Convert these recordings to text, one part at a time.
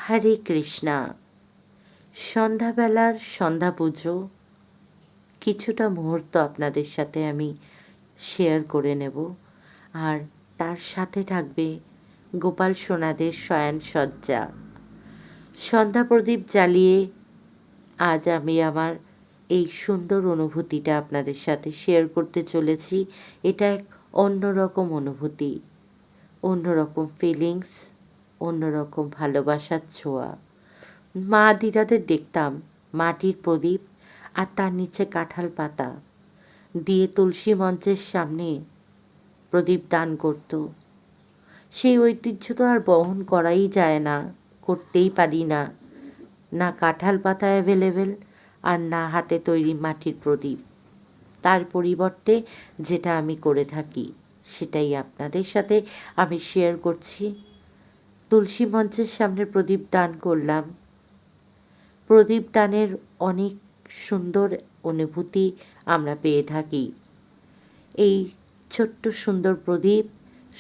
হরে কৃষ্ণা। সন্ধ্যাবেলার সন্ধ্যা পুজো কিছুটা মুহূর্ত আপনাদের সাথে আমি শেয়ার করে নেব, আর তার সাথে থাকবে গোপাল সোনাদের শয়নসজ্জা। সন্ধ্যা প্রদীপ জ্বালিয়ে আজ আমি আমার এই সুন্দর অনুভূতিটা আপনাদের সাথে শেয়ার করতে চলেছি। এটা এক অন্যরকম অনুভূতি, অন্যরকম ফিলিংস, অন্যরকম ভালোবাসার ছোঁয়া। মা দিদাদের দেখতাম মাটির প্রদীপ আর তার নিচে কাঁঠাল পাতা দিয়ে তুলসী মঞ্চের সামনে প্রদীপ দান করত। সেই ঐতিহ্য তো আর বহন করাই যায় না, করতেই পারি না। না কাঁঠাল পাতা অ্যাভেলেবেল, আর না হাতে তৈরি মাটির প্রদীপ। তার পরিবর্তে যেটা আমি করে থাকি সেটাই আপনাদের সাথে আমি শেয়ার করছি। তুলসী মঞ্চের সামনে প্রদীপ দান করলাম। প্রদীপ দানের অনেক সুন্দর অনুভূতি আমরা পেয়ে থাকি। এই ছোট্ট সুন্দর প্রদীপ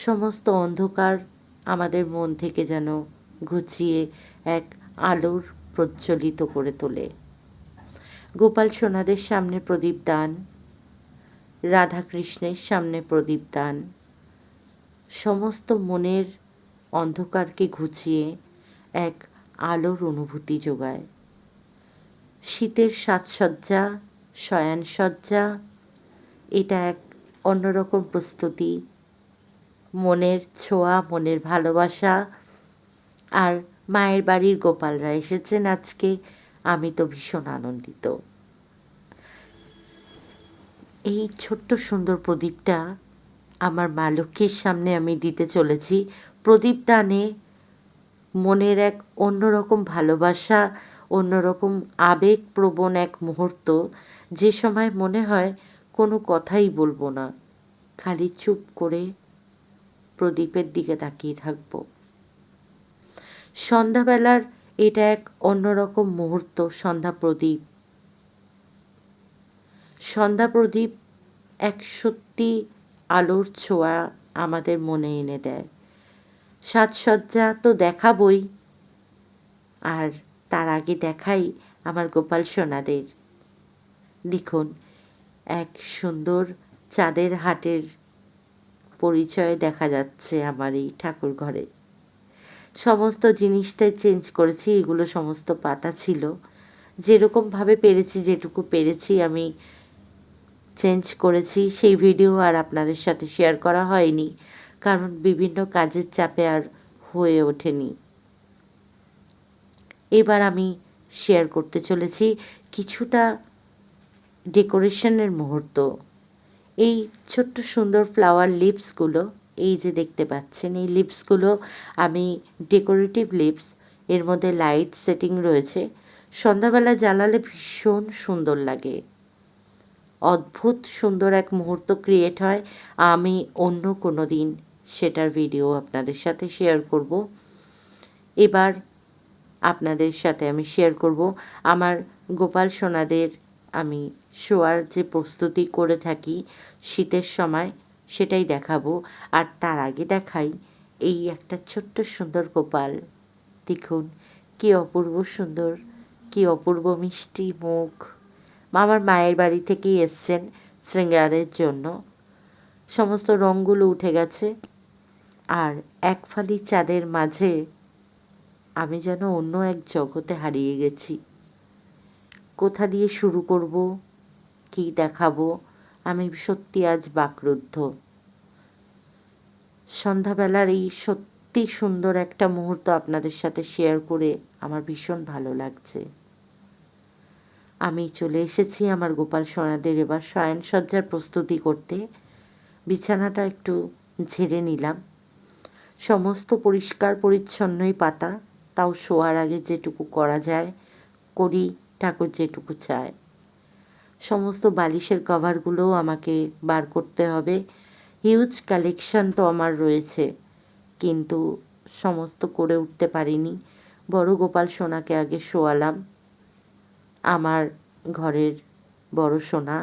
সমস্ত অন্ধকার আমাদের মন থেকে যেন ঘুচিয়ে এক আলোর প্রজ্বলিত করে তোলে। গোপাল সোনাদের সামনে প্রদীপ দান, রাধাকৃষ্ণের সামনে প্রদীপ দান সমস্ত মনের অন্ধকারকে ঘুচিয়ে এক আলোর অনুভূতি যোগায়। শীতের সাজসজ্জা, শয়নসজ্জা, এটা এক অন্যরকম প্রস্তুতি, মনের ছোঁয়া, মনের ভালোবাসা। আর মায়ের বাড়ির গোপালরা এসেছেন আজকে, আমি তো ভীষণ আনন্দিত। এই ছোট্ট সুন্দর প্রদীপটা আমার মা লক্ষ্মীর সামনে আমি দিতে চলেছি। প্রদীপ দানে মনের এক অন্যরকম ভালোবাসা, অন্যরকম আবেগপ্রবণ এক মুহূর্ত, যে সময় মনে হয় কোনো কথাই বলবো না, খালি চুপ করে প্রদীপের দিকে তাকিয়ে থাকব। সন্ধ্যাবেলার এটা এক অন্যরকম মুহূর্ত। সন্ধ্যা প্রদীপ এক সত্যি আলোর ছোঁয়া আমাদের মনে এনে দেয়। সাজসজ্জা তো দেখাবই, আর তার আগে দেখাই আমার গোপাল সোনাদের। দেখুন, এক সুন্দর চাঁদের হাটের পরিচয় দেখা যাচ্ছে আমার এই ঠাকুর ঘরে। সমস্ত জিনিসটাই চেঞ্জ করেছি, এগুলো সমস্ত পাতা ছিল। যেরকমভাবে পেরেছি, যেটুকু পেরেছি আমি চেঞ্জ করেছি। সেই ভিডিও আর আপনাদের সাথে শেয়ার করা হয়নি, কারণ বিভিন্ন কাজের চাপে আর হয়ে ওঠেনি। এবার আমি শেয়ার করতে চলেছি কিছুটা ডেকোরেশনের মুহূর্ত। এই ছোট্ট সুন্দর ফ্লাওয়ার লিভসগুলো, এই যে দেখতে পাচ্ছেন, এই লিভসগুলো আমি ডেকোরেটিভ লিভস, এর মধ্যে লাইট সেটিং রয়েছে। সন্ধ্যাবেলা জ্বালালে ভীষণ সুন্দর লাগে, অদ্ভুত সুন্দর এক মুহূর্ত ক্রিয়েট হয়। আমি অন্য কোনো দিন সেটার ভিডিও আপনাদের সাথে শেয়ার করব। এবার আপনাদের সাথে আমি শেয়ার করব আমার গোপাল সোনাদের আমি শোয়ার যে প্রস্তুতি করে থাকি শীতের সময়, সেটাই দেখাবো। আর তার আগে দেখাই এই একটা ছোট্ট সুন্দর গোপাল। দেখুন কী অপূর্ব সুন্দর, কী অপূর্ব মিষ্টি মুখ। আমার মায়ের বাড়ি থেকেই এসছেন শৃঙ্গারের জন্য। সমস্ত রঙগুলো উঠে গেছে, আর এক ফালি চাঁদের মাঝে আমি যেন অন্য এক জগতে হারিয়ে গেছি। কোথা দিয়ে শুরু করব, কী দেখাবো, আমি সত্যি আজ বাকরুদ্ধ। সন্ধ্যাবেলার এই সত্যি সুন্দর একটা মুহূর্ত আপনাদের সাথে শেয়ার করে আমার ভীষণ ভালো লাগছে। আমি চলে এসেছি আমার গোপাল সোনাদের এবার শয়নসজ্জার প্রস্তুতি করতে। বিছানাটা একটু ঝেড়ে নিলাম, সমস্ত পরিষ্কার পরিচ্ছন্নই পাতা, তাও শোয়ার আগে যেটুকু করা যায় করি, ঠাকুর যেটুকু চায়। সমস্ত বালিশের কভারগুলোও আমাকে বার করতে হবে। হিউজ কালেকশন তো আমার রয়েছে, কিন্তু সমস্ত করে উঠতে পারিনি। বড় গোপাল সোনাকে আগে শোয়ালাম। আমার ঘরের বড় সোনা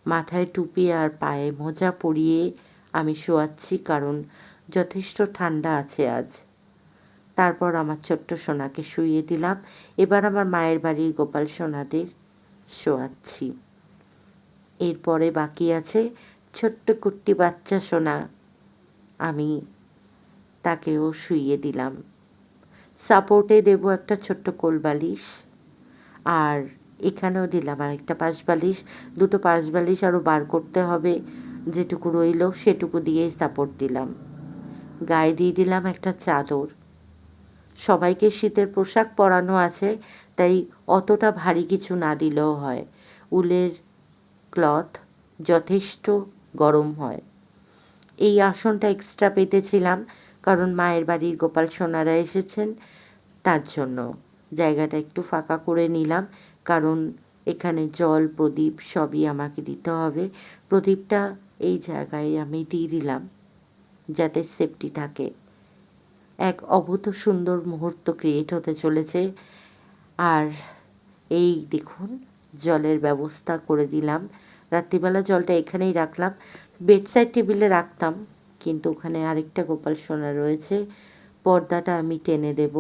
মাথায় টুপি আর পায়ে মোজা পরিয়ে আমি শোয়াচ্ছি, কারণ যথেষ্ট ঠান্ডা আছে আজ। তারপর আমার ছোট্ট সোনাকে শুইয়ে দিলাম। এবার আমার মায়ের বাড়ির গোপাল সোনাদের শোয়াচ্ছি। এরপরে বাকি আছে ছোট্ট কুট্টি বাচ্চা সোনা, আমি তাকেও শুইয়ে দিলাম। সাপোর্টে দেবো একটা ছোট্ট কোলবালিশ, আর এখানেও দিলাম আরেকটা পাশ বালিশ। দুটো পাশ বালিশ আরও বার করতে হবে, যেটুকু রইল সেটুকু দিয়েই সাপোর্ট দিলাম। গায়ে দিয়ে দিলাম একটা চাদর। সবাইকে শীতের পোশাক পরানো আছে, তাই অতটা ভারী কিছু না দিলেও হয়। উলের ক্লথ যথেষ্ট গরম হয়। এই আসনটা এক্সট্রা পেতেছিলাম, কারণ মায়ের বাড়ির গোপাল সোনারা এসেছেন, তার জন্য জায়গাটা একটু ফাঁকা করে নিলাম, কারণ এখানে জল প্রদীপ সবই আমাকে দিতে হবে। প্রদীপটা এই জায়গায় আমি দিয়ে দিলাম যাতে সেফটি থাকে। এক অভূত সুন্দর মুহূর্ত ক্রিয়েট হতে চলেছে। আর এই দেখুন, জলের ব্যবস্থা করে দিলাম। রাত্রিবেলা জলটা এখানেই রাখলাম, বেডসাইড টেবিলে রাখতাম, কিন্তু ওখানে আরেকটা গোপাল সোনা রয়েছে। পর্দাটা আমি টেনে দেব,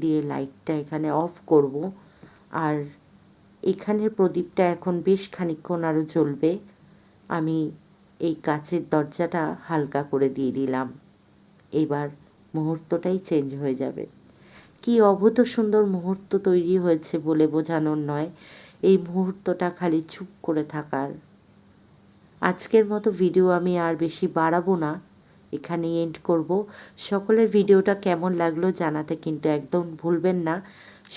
দিয়ে লাইটটা এখানে অফ করব। আর এখানের প্রদীপটা এখন বেশ খানিকক্ষণ আরও জ্বলবে। আমি এই কাচের দরজাটা হালকা করে দিয়ে দিলাম। এবার মুহূর্তটাই চেঞ্জ হয়ে যাবে। কি অভূত সুন্দর মুহূর্ত তৈরি হয়েছে বলে বোঝানোর নয়, এই মুহূর্তটা খালি চুপ করে থাকার। আজকের মতো ভিডিও আমি আর বেশি বাড়াবো না, এখানেই এন্ড করব। সকলের ভিডিওটা কেমন লাগলো জানাতে কিন্তু একদম ভুলবেন না।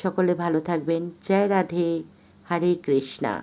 সকলে ভালো থাকবেন। জয় রাধে, হরে কৃষ্ণা।